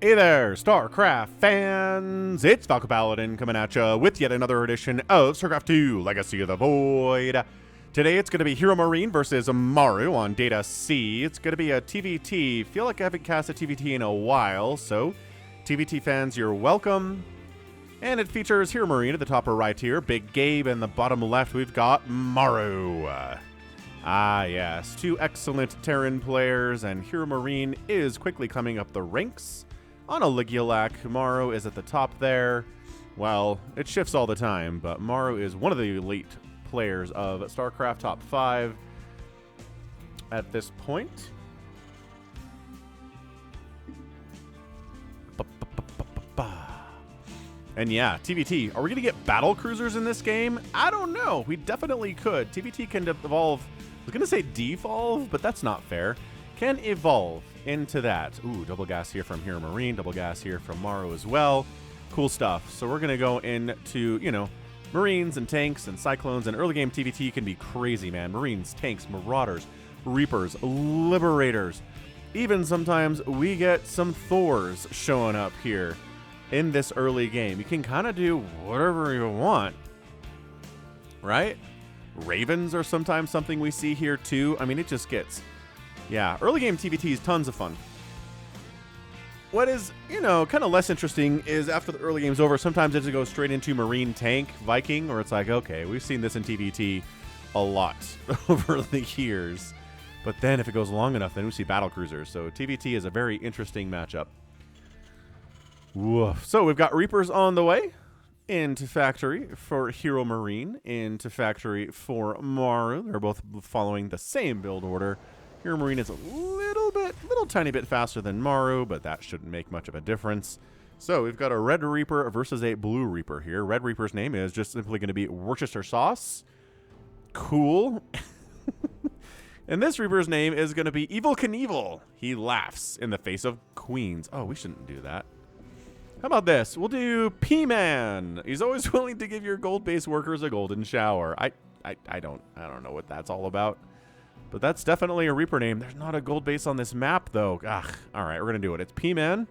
Hey there, StarCraft fans! It's Falcon Paladin coming at you with yet another edition of StarCraft 2 Legacy of the Void. Today it's going to be HeRoMaRinE versus Maru on Data C. It's going to be a TVT. Feel like I haven't cast a TVT in a while, so TVT fans, you're welcome. And it features HeRoMaRinE at the top right here, Big Gabe, and the bottom left we've got Maru. Ah yes, two excellent Terran players, and HeRoMaRinE is quickly coming up the ranks. On a Ligielac, Maru is at the top there. Well, it shifts all the time, but Maru is one of the elite players of StarCraft Top 5 at this point. And yeah, TVT, are we going to get battle cruisers in this game? I don't know. We definitely could. TVT can evolve. I was going to say devolve, but that's not fair. Can evolve into that. Ooh, double gas here from HeRoMaRinE, double gas here from Maru as well. Cool stuff. So we're going to go into, you know, Marines and tanks and Cyclones, and early game TVT can be crazy, man. Marines, tanks, Marauders, Reapers, Liberators. Even sometimes we get some Thors showing up here in this early game. You can kind of do whatever you want, right? Ravens are sometimes something we see here too. I mean, it just gets... yeah, early game TVT is tons of fun. What is, you know, kind of less interesting is after the early game's over, sometimes it just goes straight into Marine Tank Viking, or it's like, okay, we've seen this in TVT a lot over the years. But then if it goes long enough, then we see battle cruisers. So TVT is a very interesting matchup. Woof. So we've got Reapers on the way into factory for HeRoMaRinE, into factory for Maru. They're both following the same build order. HeRoMaRinE is a little tiny bit faster than Maru, but that shouldn't make much of a difference. So we've got a Red Reaper versus a Blue Reaper here. Red Reaper's name is just simply going to be Worcester Sauce. Cool. And this Reaper's name is going to be Evil Knievel. He laughs in the face of queens. Oh, we shouldn't do that. How about this? We'll do P-Man. He's always willing to give your gold-based workers a golden shower. I don't know what that's all about. But that's definitely a Reaper name. There's not a gold base on this map, though. Ugh. All right, we're going to do it. It's P-Man.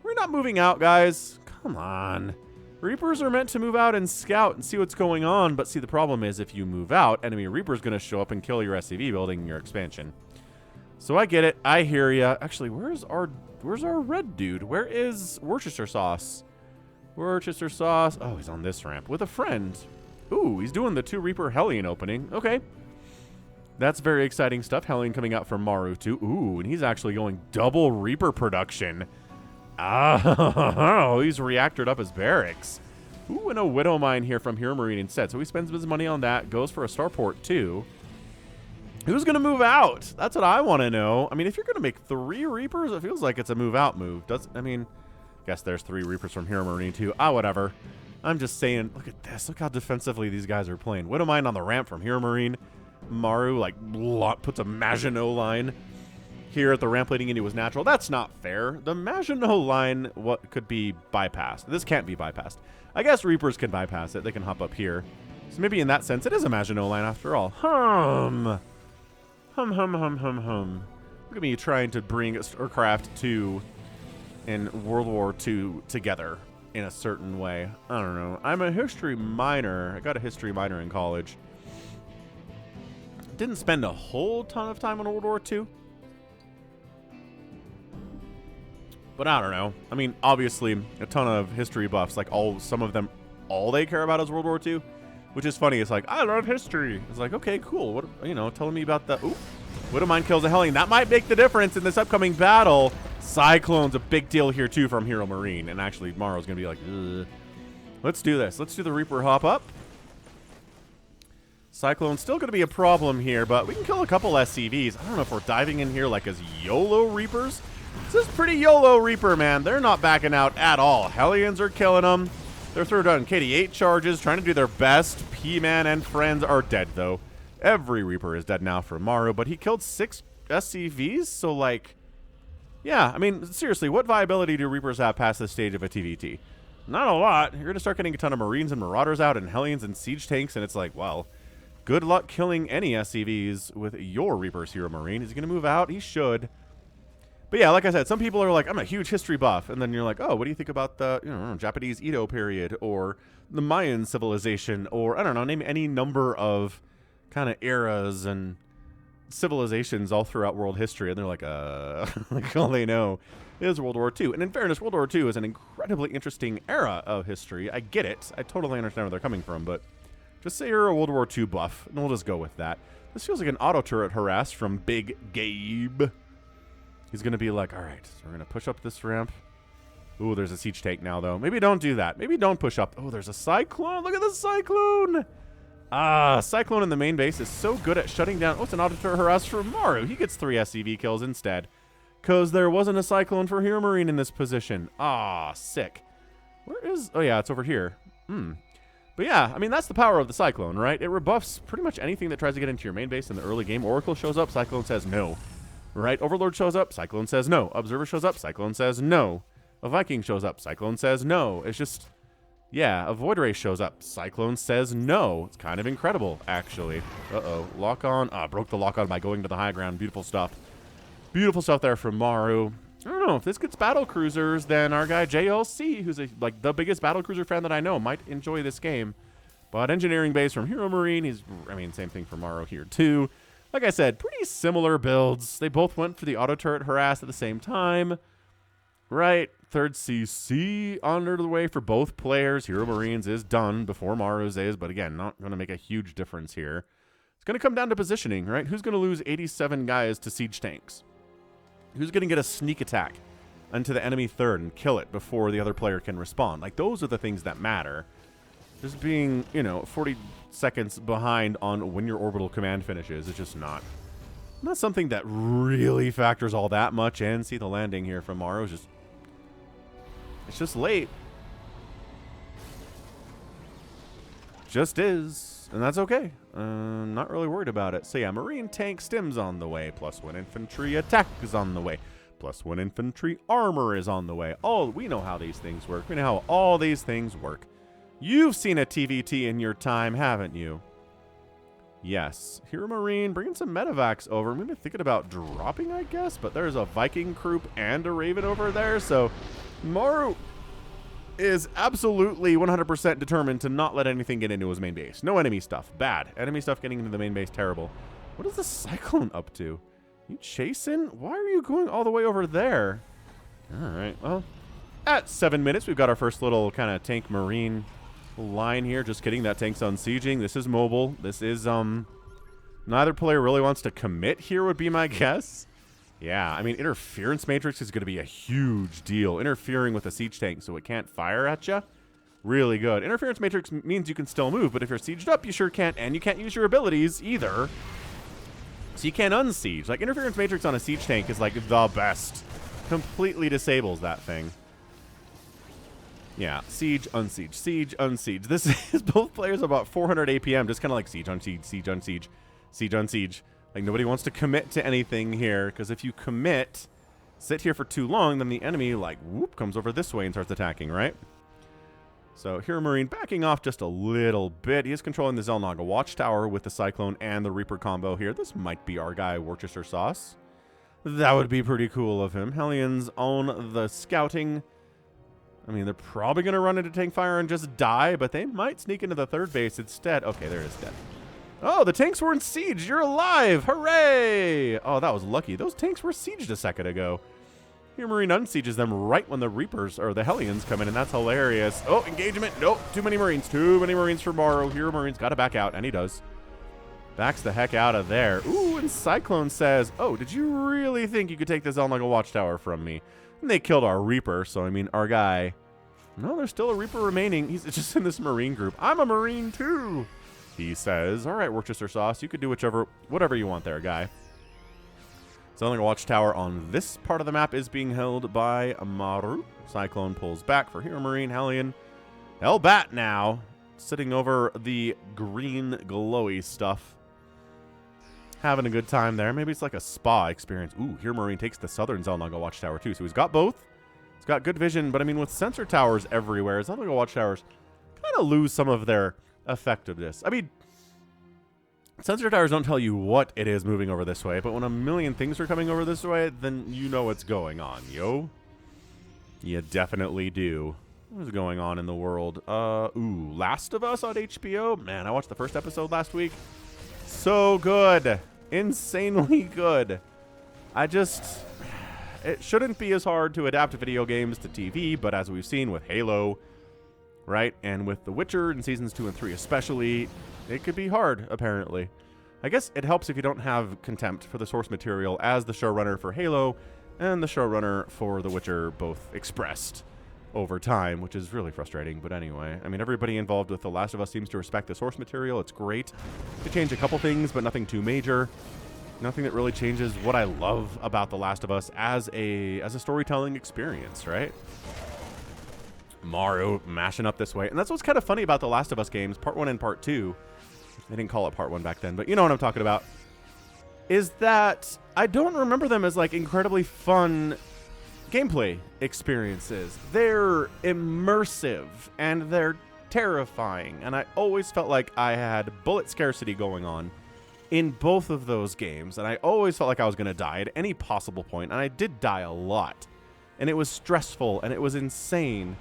We're not moving out, guys. Come on. Reapers are meant to move out and scout and see what's going on. But see, the problem is if you move out, enemy Reaper's going to show up and kill your SCV building your expansion. So I get it. I hear ya. Actually, where's our red dude? Where is Worcester Sauce? Worcester Sauce. Oh, he's on this ramp with a friend. Ooh, he's doing the 2 Reaper Hellion opening. Okay. That's very exciting stuff. Hellion coming out from Maru, too. Ooh, and he's actually going double Reaper production. Oh, he's reactored up his barracks. Ooh, and a Widow Mine here from HeRoMaRinE instead. So he spends his money on that, goes for a Starport, too. Who's going to move out? That's what I want to know. I mean, if you're going to make 3 Reapers, it feels like it's a move-out move. I mean, guess there's 3 Reapers from HeRoMaRinE, too. Ah, whatever. I'm just saying, look at this. Look how defensively these guys are playing. Widow Mine on the ramp from HeRoMaRinE. Maru, like, puts a Maginot line here at the ramp leading into his natural. That's not fair. The Maginot line could be bypassed. This can't be bypassed. I guess Reapers can bypass it. They can hop up here. So maybe in that sense, it is a Maginot line after all. Hum. Look at me trying to bring StarCraft 2 and World War II together in a certain way. I don't know. I'm a history minor. I got a history minor in college. Didn't spend a whole ton of time on World War II. But I don't know. I mean, obviously, a ton of history buffs, like some of them, all they care about is World War II. Which is funny. It's like, I love history. It's like, okay, cool. What, you know, telling me about the... Ooh. Widow Mine kills a Hellion. That might make the difference in this upcoming battle. Cyclone's a big deal here, too, from HeRoMaRinE. And actually, Maru's going to be like, ugh. Let's do this. Let's do the Reaper hop up. Cyclone's still going to be a problem here, but we can kill a couple SCVs. I don't know if we're diving in here like as YOLO Reapers. This is pretty YOLO Reaper, man. They're not backing out at all. Hellions are killing them. They're throwing down KD8 charges, trying to do their best. P-Man and friends are dead, though. Every Reaper is dead now for Maru, but he killed 6 SCVs, so, like... yeah, I mean, seriously, what viability do Reapers have past this stage of a TVT? Not a lot. You're going to start getting a ton of Marines and Marauders out and Hellions and Siege Tanks, and it's like, well... good luck killing any SCVs with your Reapers, HeRoMaRinE. Is he going to move out? He should. But yeah, like I said, some people are like, I'm a huge history buff. And then you're like, oh, what do you think about the Japanese Edo period or the Mayan civilization or, I don't know, name any number of kind of eras and civilizations all throughout world history. And they're like, like all they know is World War II. And in fairness, World War II is an incredibly interesting era of history. I get it. I totally understand where they're coming from. But just say you're a World War II buff, and we'll just go with that. This feels like an auto turret harass from Big Gabe. He's going to be like, all right, so we're going to push up this ramp. Ooh, there's a siege tank now, though. Maybe don't do that. Maybe don't push up. Oh, there's a cyclone. Look at the cyclone. Cyclone in the main base is so good at shutting down. Oh, it's an auto turret harass for Maru. He gets 3 SCV kills instead. Because there wasn't a cyclone for HeRoMaRinE in this position. Sick. Where is... Oh, yeah, it's over here. But yeah, I mean, that's the power of the cyclone, right? It rebuffs pretty much anything that tries to get into your main base in the early game. Oracle shows up, cyclone says no. Right? Overlord shows up, cyclone says no. Observer shows up, cyclone says no. A Viking shows up, cyclone says no. It's just... Yeah, a Void Ray shows up, cyclone says no. It's kind of incredible, actually. Uh-oh. Lock on. Broke the lock on by going to the high ground. Beautiful stuff. Beautiful stuff there from Maru. I don't know. If this gets battle cruisers, then our guy JLC, who's like the biggest battle cruiser fan that I know, might enjoy this game. But engineering base from HeRoMaRinE, same thing for Maru here too. Like I said, pretty similar builds. They both went for the auto turret harass at the same time. Right, third CC under the way for both players. HeRoMaRinE's is done before Maru's is, but again, not going to make a huge difference here. It's going to come down to positioning, right? Who's going to lose 87 guys to siege tanks? Who's going to get a sneak attack into the enemy third and kill it before the other player can respond? Like, those are the things that matter. Just being, 40 seconds behind on when your orbital command finishes is just not something that really factors all that much in. See the landing here from Maru is it's just late. Just is. And that's okay. Not really worried about it. So yeah, Marine tank stims on the way. +1 infantry attack is on the way. +1 infantry armor is on the way. We know how these things work. We know how all these things work. You've seen a TVT in your time, haven't you? Yes. HeRoMaRinE bringing some medevacs over. Maybe thinking about dropping, I guess. But there's a Viking group and a Raven over there. So Maru is absolutely 100% determined to not let anything get into his main base. No enemy stuff. Bad. Enemy stuff getting into the main base. Terrible. What is the Cyclone up to? You chasing? Why are you going all the way over there? All right. Well, at 7 minutes, we've got our first little kind of tank marine line here. Just kidding. That tank's unsieging. This is mobile. This is, neither player really wants to commit here would be my guess. Yeah, I mean, interference matrix is going to be a huge deal. Interfering with a siege tank so it can't fire at you. Really good. Interference matrix means you can still move, but if you're sieged up, you sure can't, and you can't use your abilities either. So you can't unsiege. Like, interference matrix on a siege tank is like the best. Completely disables that thing. Yeah, siege, unsiege, siege, unsiege. This is both players about 400 APM, just kind of like siege, unsiege, siege, unsiege, siege, unsiege. Like, nobody wants to commit to anything here, because if you commit, sit here for too long, then the enemy, like, whoop, comes over this way and starts attacking, right? So, HeRoMaRinE backing off just a little bit. He is controlling the Xel'Naga Watchtower with the Cyclone and the Reaper combo here. This might be our guy, Worcester Sauce. That would be pretty cool of him. Hellions own the scouting. I mean, they're probably going to run into tank fire and just die, but they might sneak into the third base instead. Okay, there it is, dead. Oh, the tanks were in siege. You're alive. Hooray. Oh, that was lucky. Those tanks were sieged a second ago. HeRoMaRinE unsieges them right when the Reapers or the Hellions come in, and that's hilarious. Oh, engagement. Nope. Too many Marines. Too many Marines for Maru. HeRoMaRinE's got to back out, and he does. Backs the heck out of there. Ooh, and Cyclone says, oh, did you really think you could take this Xel'Naga Watchtower from me? And they killed our Reaper, so, I mean, our guy... No, there's still a Reaper remaining. He's just in this Marine group. I'm a Marine, too, he says. All right, Worcester Sauce, you could do whatever you want there, guy. Xel'Naga Watchtower on this part of the map is being held by Maru. Cyclone pulls back for HeRoMaRinE. Hellion. Hellbat now, sitting over the green glowy stuff. Having a good time there. Maybe it's like a spa experience. Ooh, HeRoMaRinE takes the southern Xel'Naga Watchtower too. So he's got both. He's got good vision, but I mean, with sensor towers everywhere, Xel'Naga Watchtowers kind of lose some of their effectiveness. I mean, Sensor towers don't tell you what it is moving over this way, but when a million things are coming over this way, then you know what's going on, yo. You definitely do. What is going on in the world? Ooh, Last of Us on HBO? Man, I watched the first episode last week. So good. Insanely good. It shouldn't be as hard to adapt video games to TV, but as we've seen with Halo, right, and with The Witcher in seasons 2 and 3 especially, it could be hard, apparently. I guess it helps if you don't have contempt for the source material, as the showrunner for Halo and the showrunner for The Witcher both expressed over time, which is really frustrating. But anyway, I mean, everybody involved with The Last of Us seems to respect the source material. It's great. They change a couple things, but nothing too major. Nothing that really changes what I love about The Last of Us as a storytelling experience, right? Maru mashing up this way. And that's what's kind of funny about The Last of Us games, Part 1 and Part 2. They didn't call it Part 1 back then, but you know what I'm talking about. Is that I don't remember them as like incredibly fun gameplay experiences. They're immersive and they're terrifying. And I always felt like I had bullet scarcity going on in both of those games. And I always felt like I was going to die at any possible point. And I did die a lot. And it was stressful and it was insane.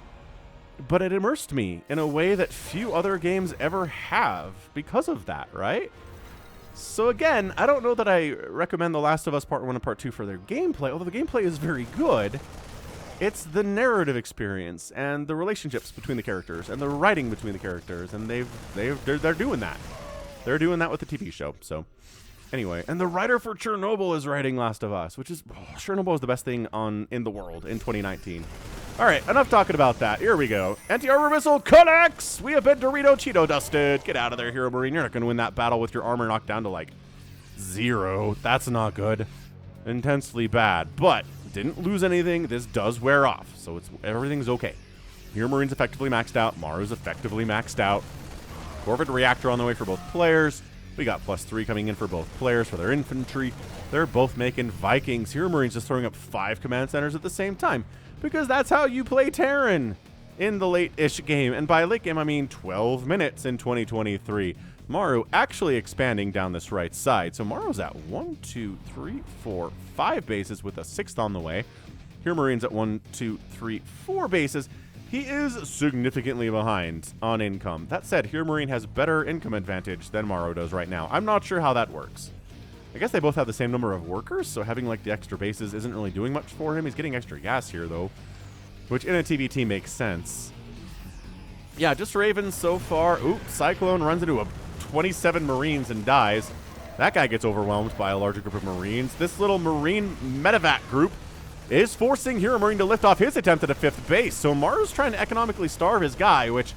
But it immersed me in a way that few other games ever have because of that, right? So again, I don't know that I recommend The Last of Us Part 1 and Part 2 for their gameplay, although the gameplay is very good. It's the narrative experience and the relationships between the characters and the writing between the characters, and they're doing that. They're doing that with the TV show. So anyway, and the writer for Chernobyl is writing Last of Us, which is Chernobyl is the best thing in the world in 2019. All right, enough talking about that. Here we go. Anti-armor missile connects. We have been Dorito Cheeto dusted. Get out of there, HeRoMaRinE. You're not going to win that battle with your armor knocked down to like 0. That's not good. Intensely bad, but didn't lose anything. This does wear off, so everything's okay. HeRoMaRiNE's effectively maxed out. Maru's effectively maxed out. Corvid reactor on the way for both players. We got +3 coming in for both players for their infantry. They're both making Vikings. HeRoMaRiNE's just throwing up 5 command centers at the same time, because that's how you play Terran in the late-ish game. And by late game, I mean 12 minutes in 2023. Maru actually expanding down this right side. So Maru's at 1, 2, 3, 4, 5 bases with a 6th on the way. HeRoMaRiNE's at 1, 2, 3, 4 bases. He is significantly behind on income. That said, HeRoMaRiNE has better income advantage than Maru does right now. I'm not sure how that works. I guess they both have the same number of workers, so having like the extra bases isn't really doing much for him. He's getting extra gas here, though, which in a TVT makes sense. Yeah, just Ravens so far. Oop, Cyclone runs into a 27 Marines and dies. That guy gets overwhelmed by a larger group of Marines. This little Marine medevac group is forcing HeRoMaRiNE to lift off his attempt at a 5th base. So Maru's trying to economically starve his guy, which...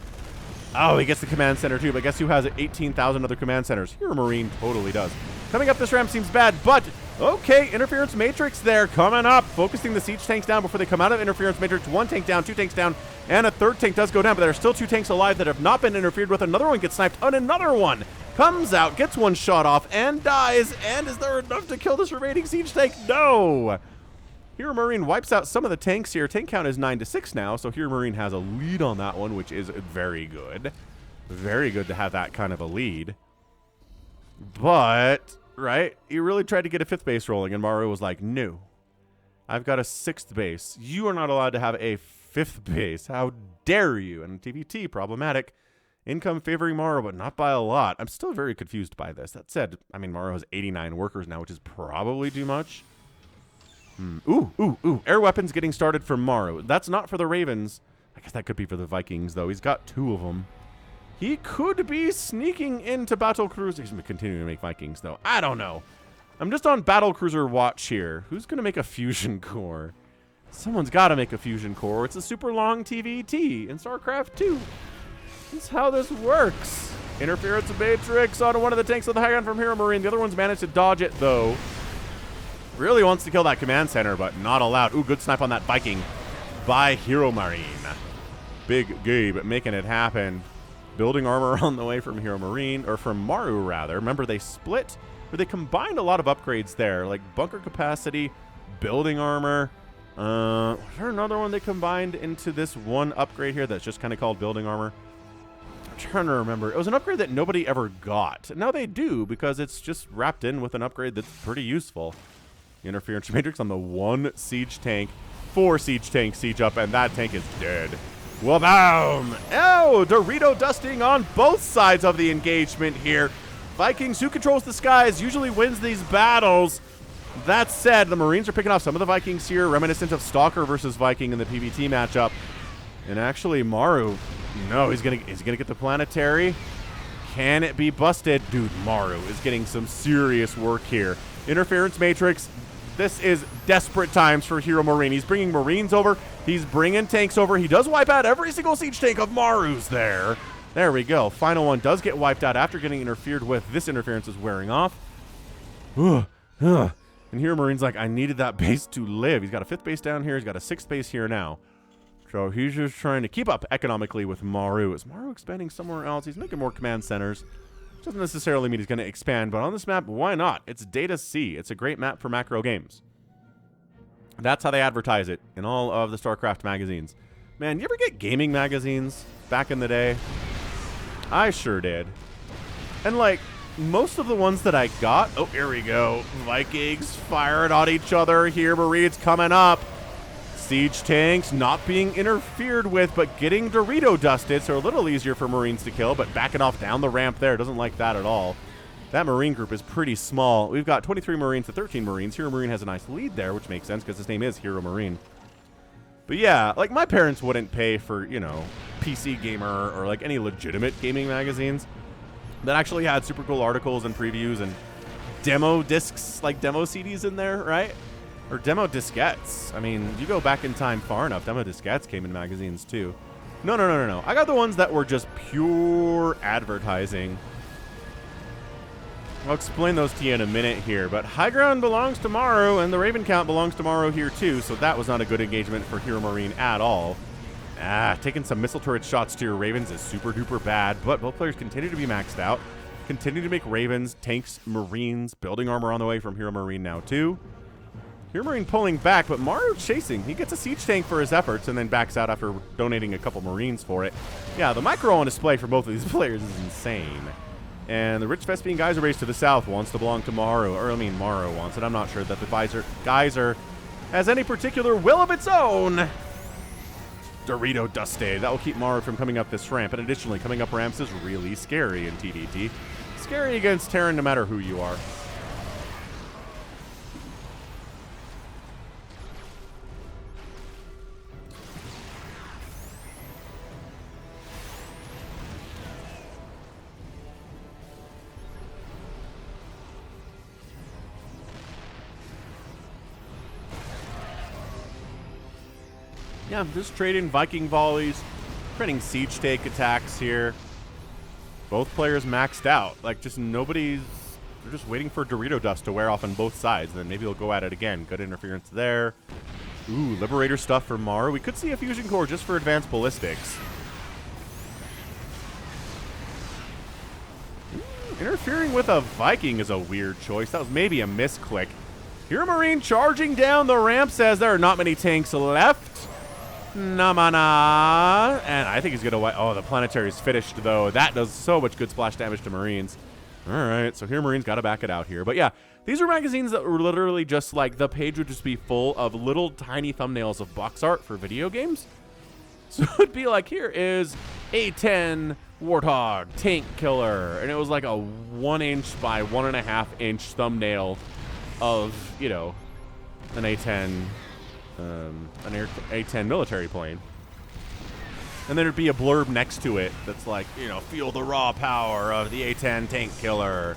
Oh, he gets the command center too, but guess who has 18,000 other command centers? HeRoMaRiNE totally does. Coming up this ramp seems bad, but okay, interference matrix there coming up, focusing the siege tanks down before they come out of interference matrix. 1 tank down, 2 tanks down, and a 3rd tank does go down, but there are still 2 tanks alive that have not been interfered with. Another one gets sniped, and another one comes out, gets 1 shot off, and dies. And is there enough to kill this remaining siege tank? No! HeRoMaRiNE wipes out some of the tanks here. Tank count is 9-6 now, so HeRoMaRiNE has a lead on that one, which is very good. Very good to have that kind of a lead. But, right, he really tried to get a 5th base rolling, and Maru was like, no. I've got a 6th base. You are not allowed to have a 5th base. How dare you? And TVT, problematic. Income favoring Maru, but not by a lot. I'm still very confused by this. That said, I mean, Maru has 89 workers now, which is probably too much. Ooh. Air weapons getting started for Maru. That's not for the Ravens. I guess that could be for the Vikings, though. He's got 2 of them. He could be sneaking into battle cruiser. He's continuing to make Vikings, though. I don't know. I'm just on battle cruiser watch here. Who's going to make a fusion core? Someone's got to make a fusion core. It's a super long TVT in StarCraft 2. That's how this works. Interference matrix on one of the tanks with the high ground from HeRoMaRiNE. The other one's managed to dodge it, though. Really wants to kill that command center, but not allowed. Ooh, good snipe on that Viking by HeRoMaRiNE. Big Gabe making it happen. Building armor on the way from HeRoMaRiNE, or from Maru, rather. Remember, they split, or they combined a lot of upgrades there, like bunker capacity, building armor. Was there another one they combined into this one upgrade here that's just kind of called building armor? trying to remember. It was an upgrade that nobody ever got. Now they do, because it's just wrapped in with an upgrade that's pretty useful. Interference Matrix on the 1 siege tank. 4 siege tanks siege up, and that tank is dead. Waboom! Oh, Dorito dusting on both sides of the engagement here. Vikings, who controls the skies, usually wins these battles. That said, the Marines are picking off some of the Vikings here, reminiscent of Stalker versus Viking in the PvT matchup. And actually, Maru, no, he's gonna get the planetary. Can it be busted? Dude, Maru is getting some serious work here. Interference Matrix. This is desperate times for HeRoMaRinE. He's bringing Marines over. He's bringing tanks over. He does wipe out every single siege tank of Maru's there. There we go. Final one does get wiped out after getting interfered with. This interference is wearing off. And HeRoMaRiNE's like, I needed that base to live. He's got a 5th base down here. He's got a 6th base here now. So he's just trying to keep up economically with Maru. Is Maru expanding somewhere else? He's making more command centers. Doesn't necessarily mean he's going to expand, but on this map, why not? It's Data C. It's a great map for macro games. That's how they advertise it in all of the StarCraft magazines. Man, you ever get gaming magazines back in the day? I sure did. And like, most of the ones that I got, oh, here we go. Vikings firing on each other here. Marines coming up. Siege tanks not being interfered with, but getting Dorito dusted, so a little easier for Marines to kill, but backing off down the ramp there. Doesn't like that at all. That Marine group is pretty small. We've got 23 Marines to 13 Marines. HeRoMaRinE has a nice lead there, which makes sense because his name is HeRoMaRinE. But yeah, like my parents wouldn't pay for, you know, PC Gamer or like any legitimate gaming magazines that actually had super cool articles and previews and demo discs, like demo CDs in there, right? Or demo diskettes. I mean, you go back in time far enough, demo diskettes came in magazines too. No. I got the ones that were just pure advertising. I'll explain those to you in a minute here, but high ground belongs to Maru, and the Raven count belongs to Maru here too, so that was not a good engagement for HeRoMaRinE at all. Taking some missile turret shots to your Ravens is super duper bad, but both players continue to be maxed out. Continue to make Ravens, tanks, Marines, building armor on the way from HeRoMaRinE now too. HeRoMaRinE pulling back, but Maru chasing. He gets a siege tank for his efforts and then backs out after donating a couple Marines for it. Yeah, the micro on display for both of these players is insane. And the rich Vespian Geyser base to the south wants to belong to Maru. Or, I mean, Maru wants it. I'm not sure that the Geyser has any particular will of its own. Dorito dusted. That will keep Maru from coming up this ramp. And additionally, coming up ramps is really scary in TDT. Scary against Terran no matter who you are. Yeah, just trading Viking volleys, trading siege take attacks here. Both players maxed out. Like, just nobody's... They're just waiting for Dorito dust to wear off on both sides. Then maybe they'll go at it again. Good interference there. Ooh, Liberator stuff for Maru. We could see a fusion core just for advanced ballistics. Interfering with a Viking is a weird choice. That was maybe a misclick. HeRoMaRinE charging down the ramp says there are not many tanks left. Namana. And I think he's going to... Oh, the planetary is finished, though. That does so much good splash damage to Marines. All right, so HeRoMaRiNE's got to back it out here. But yeah, these are magazines that were literally just like... The page would just be full of little tiny thumbnails of box art for video games. So it'd be like, here is A10 Warthog tank killer. And it was like a 1-inch by 1.5-inch thumbnail of, you know, an A10... an A10 military plane. And then there'd be a blurb next to it that's like, you know, feel the raw power of the A10 tank killer.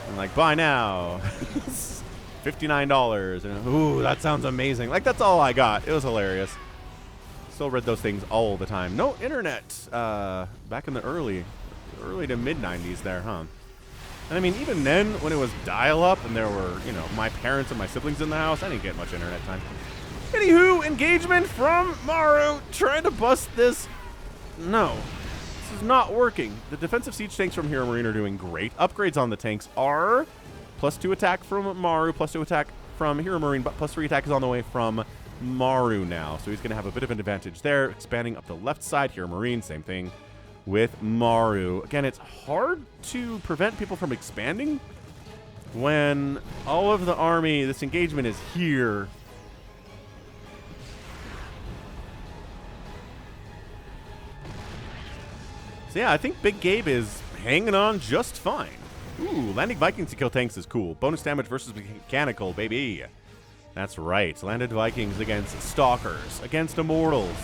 And like, buy now. $59. And ooh, that sounds amazing. Like, that's all I got. It was hilarious. Still read those things all the time. No internet back in the early to mid-90s there, huh? And I mean, even then, when it was dial-up and there were, you know, my parents and my siblings in the house, I didn't get much internet time. Anywho, engagement from Maru, trying to bust this. No, this is not working. The defensive siege tanks from HeRoMaRinE are doing great. Upgrades on the tanks are +2 attack from Maru, +2 attack from HeRoMaRinE, but +3 attack is on the way from Maru now. So he's going to have a bit of an advantage there. Expanding up the left side, HeRoMaRinE, same thing. with Maru. Again, it's hard to prevent people from expanding when all of the army, this engagement is here. So yeah, I think Big Gabe is hanging on just fine. Ooh, landing Vikings to kill tanks is cool. Bonus damage versus mechanical, baby. That's right. Landed Vikings against Stalkers, against Immortals,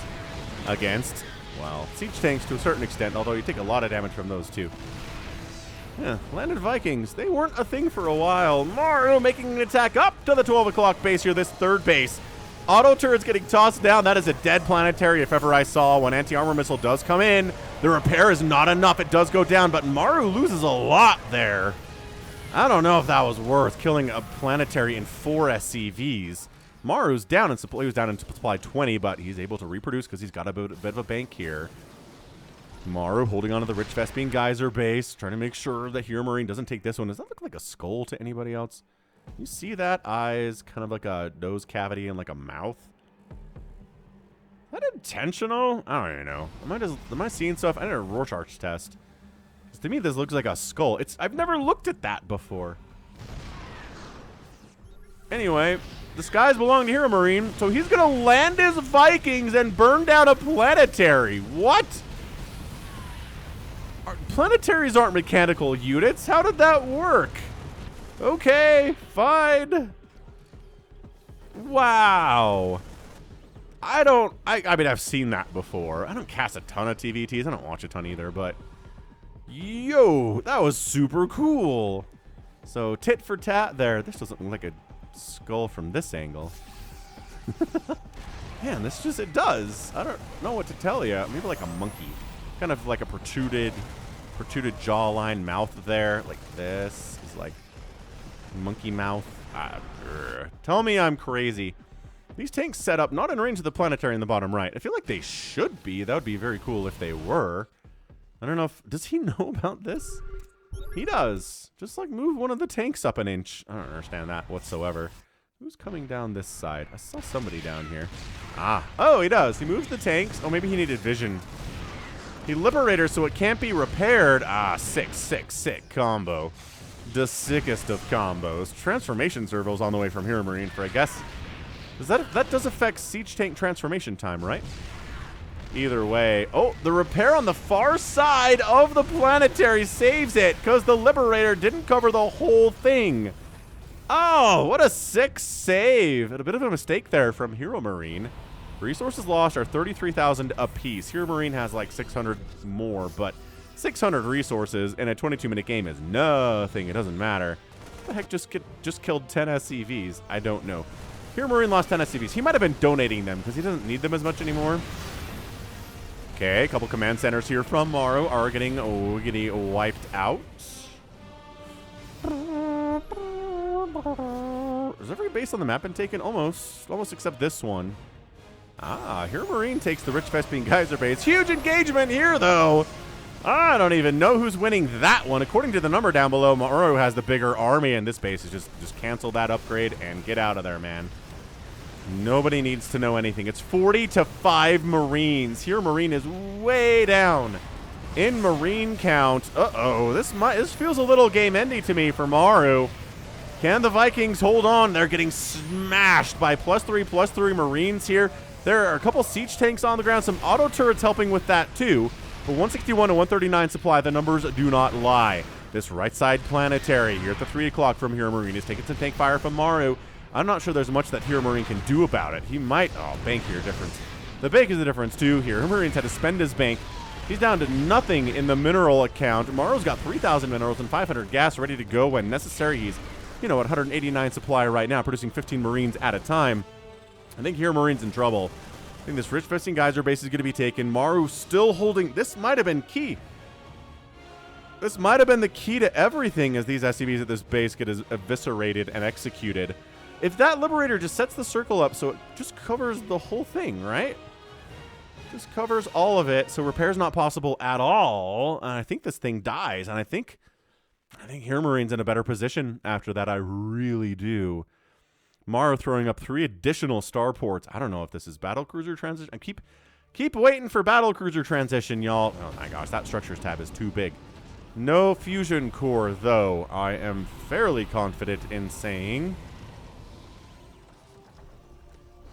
against, well, siege tanks to a certain extent, although you take a lot of damage from those too. Yeah, landed Vikings, they weren't a thing for a while. Maru making an attack up to the 12 o'clock base here, this third base. Auto turrets getting tossed down. That is a dead planetary if ever I saw. When anti-armor missile does come in, the repair is not enough. It does go down, but Maru loses a lot there. I don't know if that was worth killing a planetary in 4 SCVs. Maru's down in supply. He was down in supply 20, but he's able to reproduce because he's got a bit of a bank here. Maru holding onto the Rich Vespine Geyser base, trying to make sure that HeRoMaRinE doesn't take this one. Does that look like a skull to anybody else? You see that? Eyes, kind of like a nose cavity and like a mouth. Is that intentional? I don't even know. Am I seeing stuff? I did a Rorschach test. To me, this looks like a skull. I've never looked at that before. Anyway, the skies belong to HeRoMaRinE, so he's gonna land his Vikings and burn down a planetary. What? Planetaries aren't mechanical units. How did that work? Okay, fine. Wow. I mean, I've seen that before. I don't cast a ton of TVTs. I don't watch a ton either, but yo, that was super cool. So tit for tat there. This doesn't look like a skull from this angle. Man, it does. I don't know what to tell you. Maybe like a monkey. Kind of like a protruded jawline mouth there. Like this is like monkey mouth. Tell me I'm crazy. These tanks set up not in range of the planetary in the bottom right. I feel like they should be. That would be very cool if they were. I don't know if... Does he know about this? He does. Just like move one of the tanks up an inch. I don't understand that whatsoever. Who's coming down this side? I saw somebody down here. Ah. Oh, he does. He moves the tanks. Oh, maybe he needed vision. He liberator so it can't be repaired. Ah, sick combo. The sickest of combos. Transformation servos on the way from HeRoMaRinE for, I guess... That does affect siege tank transformation time, right? Either way. Oh, the repair on the far side of the planetary saves it because the liberator didn't cover the whole thing. Oh, what a sick save. And a bit of a mistake there from HeRoMaRinE. Resources lost are 33,000 apiece. HeRoMaRinE has like 600 more, but 600 resources in a 22-minute game is nothing. It doesn't matter. What the heck just killed 10 SCVs? I don't know. HeRoMaRinE lost 10 SCVs. He might have been donating them because he doesn't need them as much anymore. Okay, a couple command centers here from Maru are getting wiped out. Has every base on the map been taken? Almost except this one. Ah, HeRoMaRinE takes the Rich Vespine Geyser base. Huge engagement here, though. I don't even know who's winning that one. According to the number down below, Maru has the bigger army, and this base is just cancel that upgrade and get out of there, man. Nobody needs to know anything. It's 40-5 Marines. HeRoMaRinE is way down in Marine count. Uh-oh, this feels a little game-endy to me for Maru. Can the Vikings hold on? They're getting smashed by +3/+3 Marines here. There are a couple siege tanks on the ground. Some auto turrets helping with that, too. But 161 to 139 supply, the numbers do not lie. This right side planetary here at the 3 o'clock from HeRoMaRinE is taking some tank fire from Maru. I'm not sure there's much that HeRoMaRinE can do about it. He might... Oh, bank here difference. The bank is the difference, too, here. HeRoMaRinE's had to spend his bank. He's down to nothing in the mineral account. Maru's got 3,000 minerals and 500 gas ready to go when necessary. He's, at 189 supply right now, producing 15 Marines at a time. I think HeRoMaRinE's in trouble. I think this Rich Vespine Geyser base is going to be taken. Maru still holding... This might have been key. This might have been the key to everything as these SCVs at this base get eviscerated and executed. If that Liberator just sets the circle up so it just covers the whole thing, right? Just covers all of it, so repair's not possible at all. And I think this thing dies, and I think HeRoMaRinE's in a better position after that. I really do. Maru throwing up 3 additional starports. I don't know if this is battlecruiser transition. I keep Keep waiting for battlecruiser transition, y'all. Oh my gosh, that structures tab is too big. No fusion core, though. I am fairly confident in saying.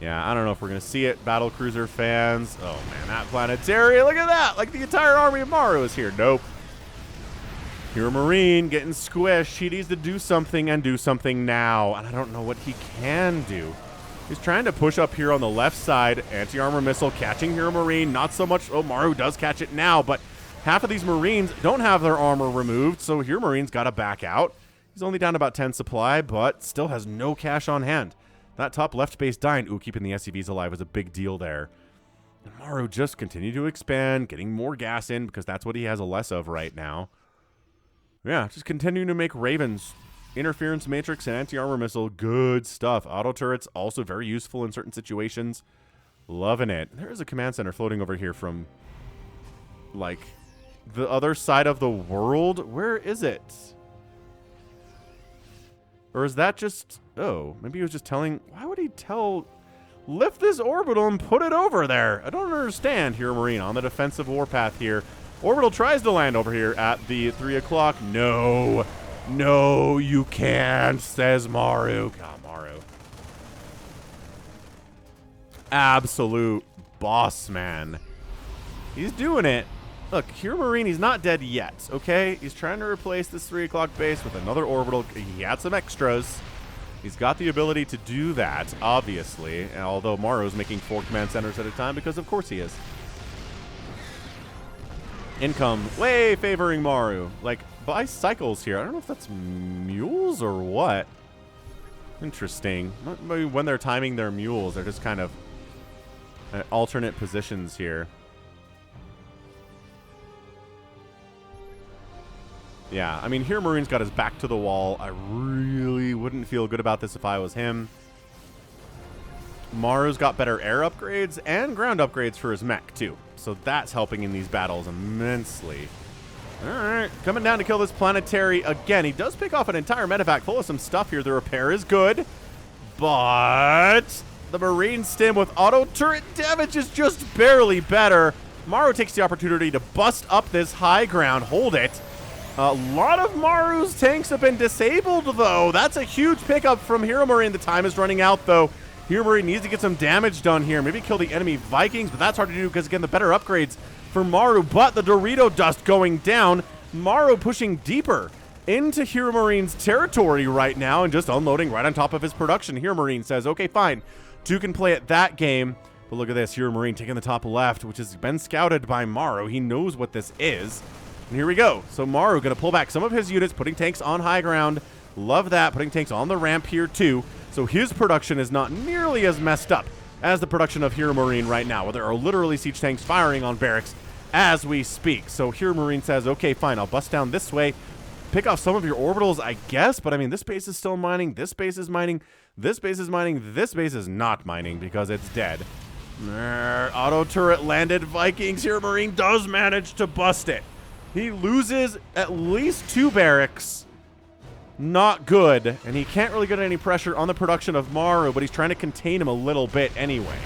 Yeah, I don't know if we're going to see it, battlecruiser fans. Oh man, that planetary, look at that. Like the entire army of Maru is here. Nope. HeRoMaRinE getting squished. He needs to do something and do something now. And I don't know what he can do. He's trying to push up here on the left side. Anti-armor missile catching HeRoMaRinE. Not so much. Oh, Maru does catch it now. But half of these Marines don't have their armor removed. So HeRoMaRinE's got to back out. He's only down about 10 supply, but still has no cash on hand. That top left base dying. Ooh, keeping the SCVs alive was a big deal there. And Maru just continued to expand, getting more gas in because that's what he has a less of right now. Yeah, just continuing to make Ravens. Interference matrix and anti-armor missile, good stuff. Auto turrets, also very useful in certain situations. Loving it. There is a command center floating over here from, like, the other side of the world. Where is it? Or is that just... Oh, maybe he was just telling... Why would he tell... Lift this orbital and put it over there. I don't understand. HeRoMaRinE on the defensive warpath here. Orbital tries to land over here at the 3 o'clock. No. No, you can't, says Maru. God, Maru. Absolute boss, man. He's doing it. Look, HeRoMaRinE, he's not dead yet, okay? He's trying to replace this 3 o'clock base with another orbital. He had some extras. He's got the ability to do that, obviously. Although Maru's making 4 command centers at a time because of course he is. Income way favoring Maru. Like, by cycles here. I don't know if that's mules or what. Interesting. Maybe when they're timing their mules, they're just kind of at alternate positions here. Yeah, I mean, HeRoMaRinE's got his back to the wall. I really wouldn't feel good about this if I was him. Maru's got better air upgrades and ground upgrades for his mech, too. So that's helping in these battles immensely. All right, coming down to kill this planetary again. He does pick off an entire medevac full of some stuff here. The repair is good, but the Marine stim with auto turret damage is just barely better. Maru takes the opportunity to bust up this high ground, hold it. A lot of Maru's tanks have been disabled, though. That's a huge pickup from HeRoMaRinE. The time is running out, though. HeRoMaRinE needs to get some damage done here. Maybe kill the enemy Vikings, but that's hard to do because, again, the better upgrades for Maru. But the Dorito dust going down. Maru pushing deeper into HeRoMaRinE's territory right now and just unloading right on top of his production. HeRoMaRinE says, okay, fine. 2 can play at that game. But look at this. HeRoMaRinE taking the top left, which has been scouted by Maru. He knows what this is. And here we go. So Maru going to pull back some of his units, putting tanks on high ground. Love that. Putting tanks on the ramp here, too. So his production is not nearly as messed up as the production of HeRoMaRinE right now, where there are literally siege tanks firing on barracks as we speak. So HeRoMaRinE says, okay, fine, I'll bust down this way, pick off some of your orbitals, I guess, but I mean, this base is still mining, this base is mining, this base is mining, this base is not mining because it's dead. Auto turret landed Vikings. HeRoMaRinE does manage to bust it. He loses at least 2 barracks. Not good. And he can't really get any pressure on the production of Maru, but he's trying to contain him a little bit anyway.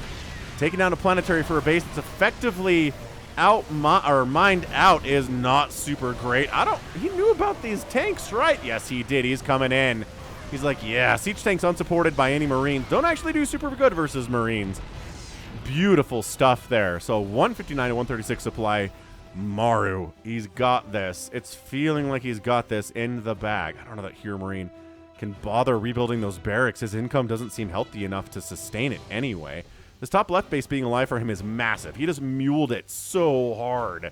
Taking down a planetary for a base that's effectively mined out is not super great. He knew about these tanks, right? Yes, he did. He's coming in. He's like, yeah, siege tanks unsupported by any Marines don't actually do super good versus Marines. Beautiful stuff there. So 159 to 136 supply. Maru, he's got this. It's feeling like he's got this in the bag. I don't know that HeRoMaRinE can bother rebuilding those barracks. His income doesn't seem healthy enough to sustain it anyway. This top left base being alive for him is massive. He just muled it so hard.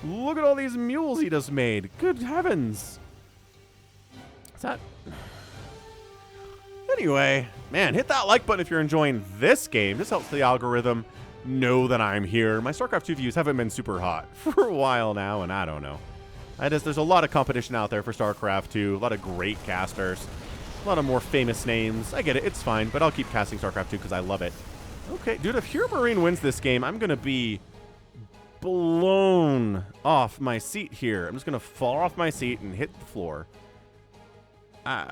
Look at all these mules he just made. Good heavens. Is that... Anyway, man, hit that like button if you're enjoying this game. This helps the algorithm know that I'm here. My StarCraft 2 views haven't been super hot for a while now, and I don't know. There's a lot of competition out there for StarCraft 2. A lot of great casters. A lot of more famous names. I get it. It's fine, but I'll keep casting StarCraft 2 because I love it. Okay, dude, if HeRoMaRinE wins this game, I'm going to be blown off my seat here. I'm just going to fall off my seat and hit the floor.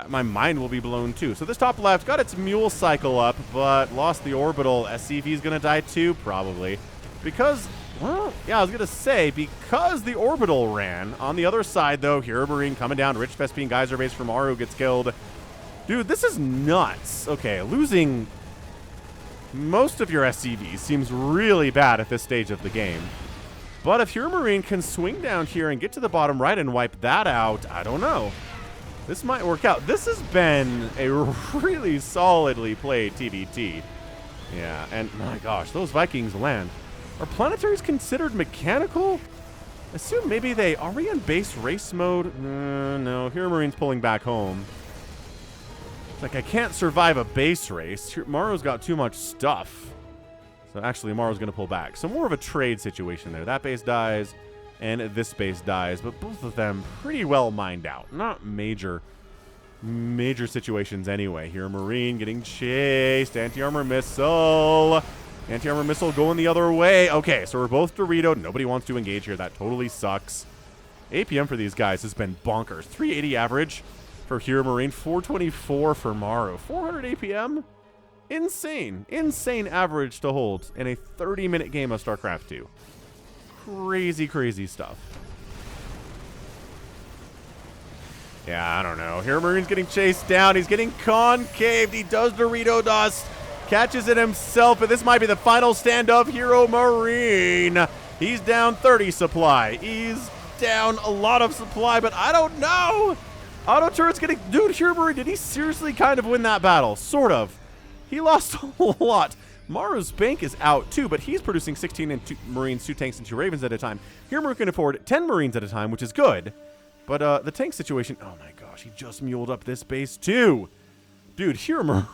My mind will be blown too. So this top left got its mule cycle up, but lost the orbital. SCV is going to die too, probably. Because, well, yeah, I was going to say, because the orbital ran. On the other side, though, HeRoMaRinE coming down. Rich Vespine Geyser base from Maru gets killed. Dude, this is nuts. Okay, losing most of your SCVs seems really bad at this stage of the game. But if HeRoMaRinE can swing down here and get to the bottom right and wipe that out, I don't know. This might work out. This has been a really solidly played TVT. Yeah, and my gosh, those Vikings land. Are planetaries considered mechanical? Assume maybe they... Are we in base race mode? No, HeRoMaRiNE's pulling back home. It's like, I can't survive a base race. Maru's got too much stuff. So actually, Maru's going to pull back. So more of a trade situation there. That base dies, and this base dies. But both of them pretty well mined out. Not major situations anyway. HeRoMaRinE getting chased. Anti-armor missile. Anti-armor missile going the other way. Okay, so we're both Doritoed. Nobody wants to engage here. That totally sucks. APM for these guys has been bonkers. 380 average for HeRoMaRinE. 424 for Maru. 400 APM? Insane. Insane average to hold in a 30-minute game of StarCraft 2. Crazy, crazy stuff. Yeah, I don't know. HeRoMaRiNE's getting chased down. He's getting concaved. He does Dorito dust. Catches it himself, but this might be the final stand of HeRoMaRiNE. He's down 30 supply. He's down a lot of supply, but I don't know. Auto turret's getting... Dude, HeRoMaRiNE, did he seriously kind of win that battle? Sort of. He lost a lot. Maru's bank is out too, but he's producing 16 Marines, 2 tanks, and 2 Ravens at a time. HeRoMaRiNE can afford 10 Marines at a time, which is good. But the tank situation... Oh my gosh, he just muled up this base too. Dude, HeRoMaRiNE...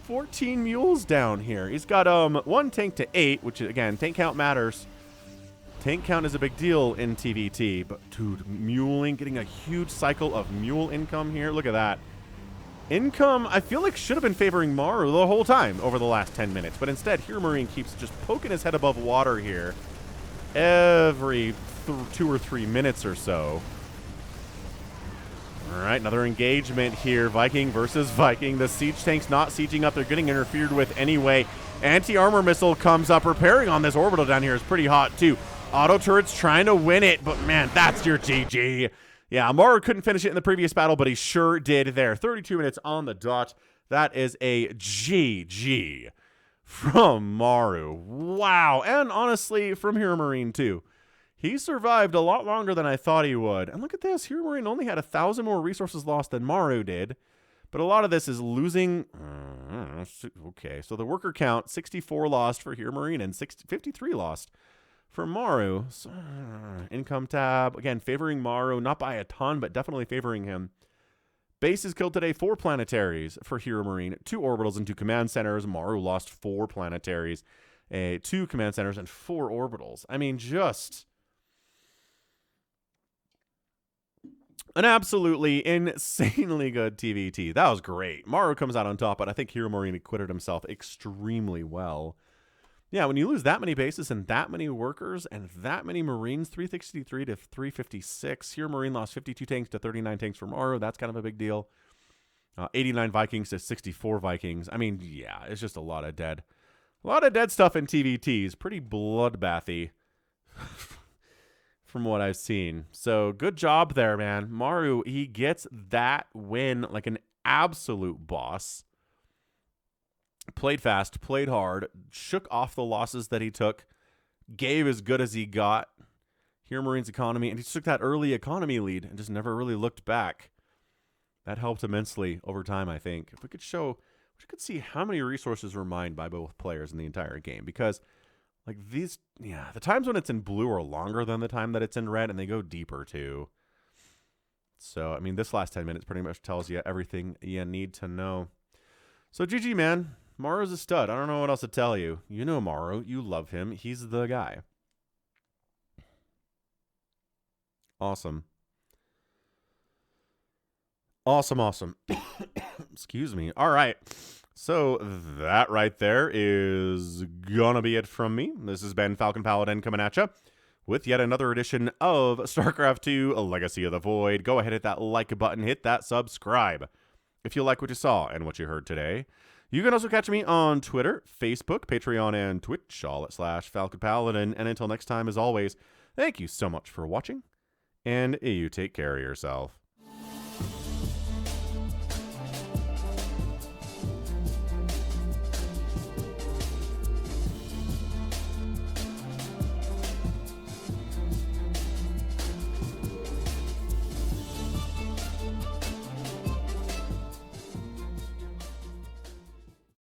14 mules down here. He's got 1 tank to 8, which, again, tank count matters. Tank count is a big deal in TVT, but dude, muling, getting a huge cycle of mule income here. Look at that. Income, I feel like, should have been favoring Maru the whole time over the last 10 minutes, but instead, HeRoMaRiNE keeps just poking his head above water here every 2 or 3 minutes or so. All right, another engagement here. Viking versus Viking. The siege tank's not sieging up. They're getting interfered with anyway. Anti-armor missile comes up. Repairing on this orbital down here is pretty hot, too. Auto turret's trying to win it, but man, that's your GG. Yeah, Maru couldn't finish it in the previous battle, but he sure did there. 32 minutes on the dot. That is a GG from Maru. Wow, and honestly, from HeRoMaRiNE, too. He survived a lot longer than I thought he would. And look at this. HeRoMaRiNE only had 1,000 more resources lost than Maru did. But a lot of this is losing. Okay, so the worker count, 64 lost for HeRoMaRiNE and 53 lost for Maru. So, income tab. Again, favoring Maru. Not by a ton, but definitely favoring him. Bases killed today, 4 planetaries for HeRoMaRiNE. 2 orbitals and 2 command centers. Maru lost 4 planetaries, 2 command centers, and 4 orbitals. I mean, just... an absolutely insanely good TVT. That was great. Maru comes out on top, but I think HeRoMaRiNE acquitted himself extremely well. Yeah, when you lose that many bases and that many workers and that many Marines, 363 to 356, HeRoMaRiNE lost 52 tanks to 39 tanks for Maru. That's kind of a big deal. 89 Vikings to 64 Vikings. I mean, yeah, it's just a lot of dead. A lot of dead stuff in TVTs. Pretty bloodbathy. From what I've seen. So good job there, man. Maru, he gets that win like an absolute boss. Played fast, played hard, shook off the losses that he took, gave as good as he got. HeRoMaRiNE's economy, and he took that early economy lead and just never really looked back. That helped immensely over time, I think. If we could show, we could see how many resources were mined by both players in the entire game, because like these, yeah, the times when it's in blue are longer than the time that it's in red, and they go deeper too. So, I mean, this last 10 minutes pretty much tells you everything you need to know. So, GG, man. Maru's a stud. I don't know what else to tell you. You know Maru. You love him. He's the guy. Awesome. Awesome, awesome. Excuse me. All right. So that right there is gonna be it from me. This has been Falcon Paladin coming at you with yet another edition of StarCraft 2 Legacy of the Void. Go ahead, hit that like button, hit that subscribe. If you like what you saw and what you heard today, You can also catch me on Twitter, Facebook, Patreon, and Twitch, all at /Falcon Paladin. And until next time, as always, thank you so much for watching, and you take care of yourself.